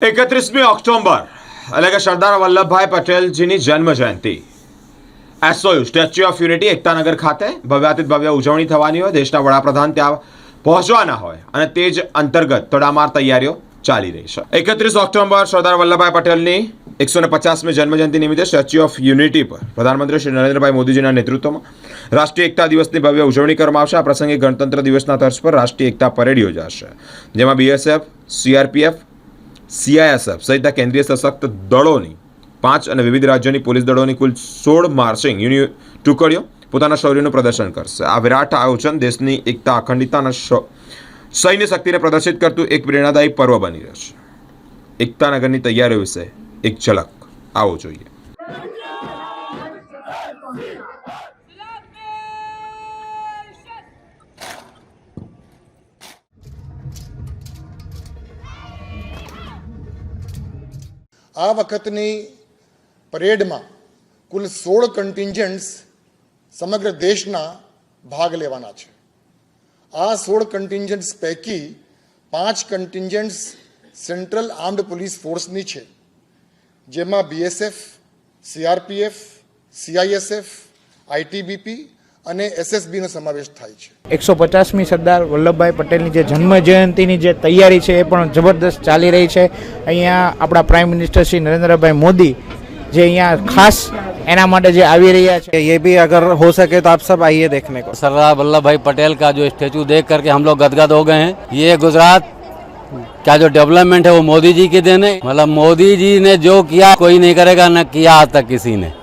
31મી October એટલે કે સરદાર વલ્લભભાઈ પટેલજીની જન્મ જયંતિ SOU statue of unity Ektanagar ખાતે ભવ્યાતિત ભવ્ય ઉજવણી થવાની હોય, દેશના વડાપ્રધાન ત્યાં પહોંચવાના હોય અને તે જ અંતર્ગત તડામાર તૈયારીઓ ચાલી રહી છે। 31 ઓક્ટોબર સરદાર વલ્લભભાઈ પટેલની 150મી જન્મજયંતિ નિમિત્તે સ્ટેચ્યુ ઓફ યુનિટી પર પ્રધાનમંત્રી શ્રી નરેન્દ્રભાઈ મોદીજીના નેતૃત્વમાં રાષ્ટ્રીય એકતા દિવસની ભવ્ય ઉજવણી કરવામાં આવશે। આ પ્રસંગે ગણતંત્ર દિવસના તર્જ પર રાષ્ટ્રીય એકતા પરેડ યોજાશે, જેમાં બીએસએફ, સીઆરપીએફ, સીઆઈએસએફ સહિતના કેન્દ્રીય સશસ્ત્ર દળોની 5 અને વિવિધ રાજ્યોની પોલીસ દળોની કુલ 16 માર્ચિંગ ટુકડીઓ પોતાના શૌર્યનું પ્રદર્શન કરશે। આ વિરાટ આયોજન દેશની એકતા, અખંડિતતા અને સૈન્ય શક્તિને પ્રદર્શિત કરતું એક પ્રેરણાદાયી પર્વ બની રહેશે। એકતાનગરની તૈયારીઓ વિશે એક ઝલક આવો જોઈએ। આ વખતની પરેડમાં કુલ 16 કન્ટિન્જન્ટ્સ સમગ્ર દેશના ભાગ લેવાના છે। આ 16 કન્ટિન્જન્ટ્સ પૈકી 5 કન્ટિન્જન્ટ્સ સેન્ટ્રલ આર્મ્ડ પોલીસ ફોર્સની છે, જેમાં બીએસએફ, સીઆરપીએફ, સીઆઈએસએફ, આઈટીબીપી અને એસએસબીનો સમાવેશ થાય છે। 150મી સરદાર વલ્લભભાઈ પટેલની જે જન્મ જયંતિની જે તૈયારી છે એ પણ જબરદસ્ત ચાલી રહી છે। અહીંયા આપણા પ્રાઇમ મિનિસ્ટર શ્રી નરેન્દ્રભાઈ મોદી જે અહીંયા ખાસ એના માટે જે આવી રહ્યા છે। ये भी अगर हो सके तो आप सब आइए देखने को। सरदार वल्लभ भाई पटेल का जो स्टेचू देख करके हम लोग गदगद हो गए हैं। ये गुजरात का जो डेवलपमेंट है वो मोदी जी की देन है। मतलब मोदी जी ने जो किया कोई नहीं करेगा, न किया आज तक किसी ने।